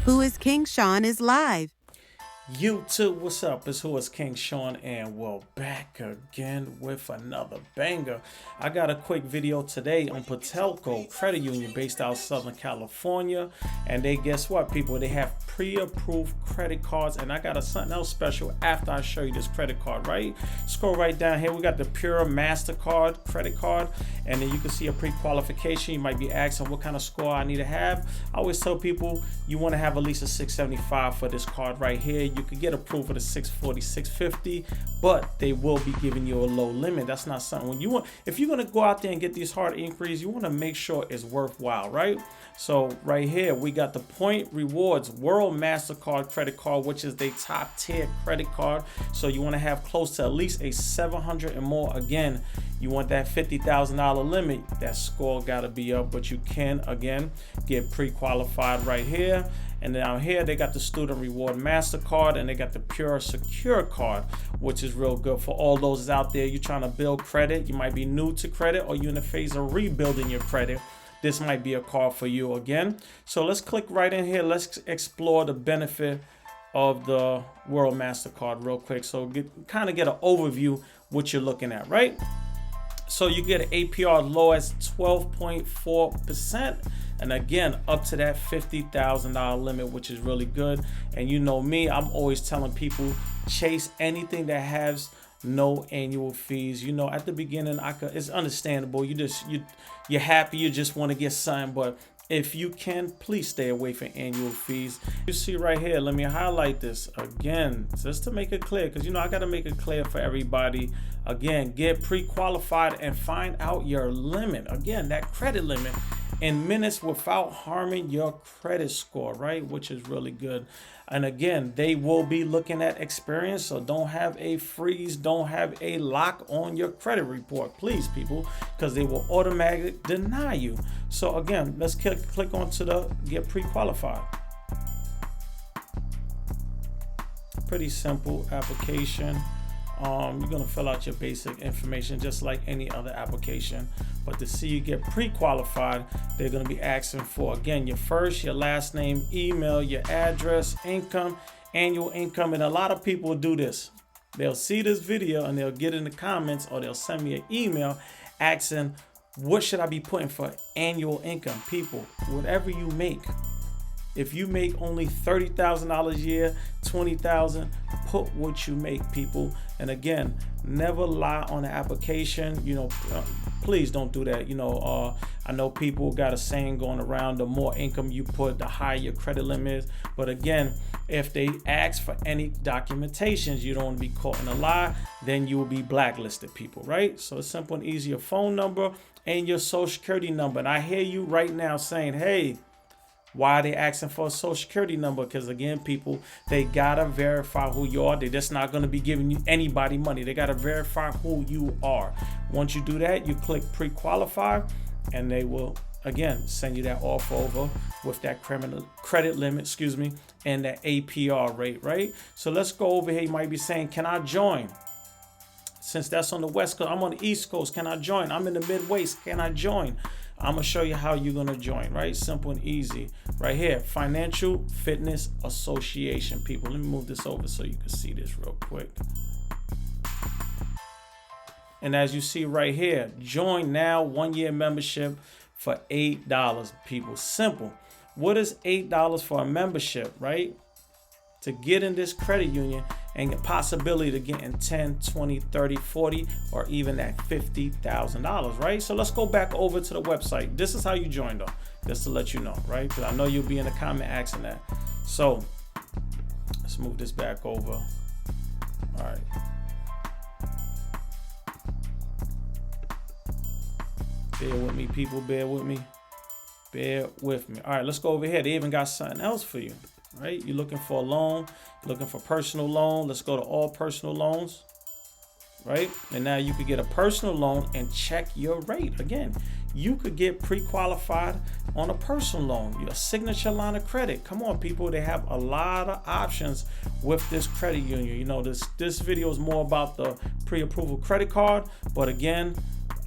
Whoiskingshawn is live. YouTube, what's up? It's Whoiskingshawn, and we're back again with another banger. I got a quick video today on Patelco Credit Union based out of Southern California, and they, guess what, people, they have pre-approved credit cards, and I got something else special after I show you this credit card. Right, scroll right down here. We got the pure Mastercard credit card, and then you can see a pre-qualification. You might be asking what kind of score I need to have. I always tell people you want to have at least a 675 for this card right here. You could get approved for the 640, 650, but they will be giving you a low limit. That's not something when you want. If you're going to go out there and get these hard inquiries, you want to make sure it's worthwhile, right? So right here we got the Point Rewards World Mastercard credit card, which is the top tier credit card. So you want to have close to at least a 700 and more. Again, you want that $50,000 limit. That score got to be up, but you can again get pre-qualified right here. And down here they got the Student Reward Mastercard, and they got the Pure Secure card, which is real good for all those out there. You're trying to build credit. You might be new to credit, or you're in the phase of rebuilding your credit. This might be a card for you again. So let's click right in here. Let's explore the benefit of the World Mastercard real quick. So kind of get an overview what you're looking at, right? So you get an APR low as 12.4%. And again, up to that $50,000 limit, which is really good. And you know me, I'm always telling people, chase anything that has no annual fees. You know, at the beginning, it's understandable. You're happy, you just want to get something, but if you can, please stay away from annual fees. You see right here, let me highlight this again, just to make it clear, because you know I got to make it clear for everybody. Again, get pre-qualified and find out your limit. Again, that credit limit in minutes without harming your credit score, right? Which is really good. And again, they will be looking at experience, so don't have a freeze, don't have a lock on your credit report, please, people, because they will automatically deny you. So again, let's click onto the get pre-qualified. Pretty simple application. You're gonna fill out your basic information just like any other application, but to see you get pre-qualified, they're gonna be asking for, again, your first, your last name, email, your address, income, annual income. And a lot of people do this. They'll see this video and they'll get in the comments, or they'll send me an email asking, what should I be putting for annual income? People, whatever you make. If you make only $30,000 a year, $20,000, put what you make, people. And again, never lie on the application. You know, please don't do that. You know, I know people got a saying going around: the more income you put, the higher your credit limit is. But again, if they ask for any documentations, you don't want to be caught in a lie. Then you will be blacklisted, people. Right? So it's simple and easy. Your phone number and your social security number. And I hear you right now saying, hey, why are they asking for a social security number? Because again, people, they gotta verify who you are. They're just not gonna be giving you anybody money. They gotta verify who you are. Once you do that, you click pre-qualify, and they will again send you that offer over with that credit limit, and that APR rate, right? So let's go over here. You might be saying, can I join? Since that's on the West Coast, I'm on the East Coast. Can I join? I'm in the Midwest. Can I join? I'm gonna show you how you're gonna join, right? Simple and easy. Right here, Financial Fitness Association, people. Let me move this over so you can see this real quick. And as you see right here, join now, 1-year membership for $8, people. Simple. What is $8 for a membership, right? To get in this credit union and the possibility to get in 10, 20, 30, 40, or even that $50,000, right? So let's go back over to the website. This is how you join though, just to let you know, right? Because I know you'll be in the comment asking that. So let's move this back over. All right. Bear with me, people, bear with me. Bear with me. All right, let's go over here. They even got something else for you. Right, you're looking for a loan, you're looking for personal loan. Let's go to all personal loans, right? And now you could get a personal loan and check your rate. Again, you could get pre-qualified on a personal loan, your signature line of credit. Come on, people, they have a lot of options with this credit union. You know, this video is more about the pre-approval credit card, but again,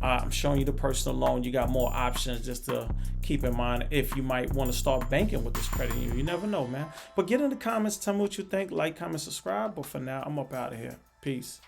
I'm showing you the personal loan. You got more options just to keep in mind if you might want to start banking with this credit union. You never know, man. But get in the comments, tell me what you think. Like, comment, subscribe. But for now, I'm up out of here. Peace.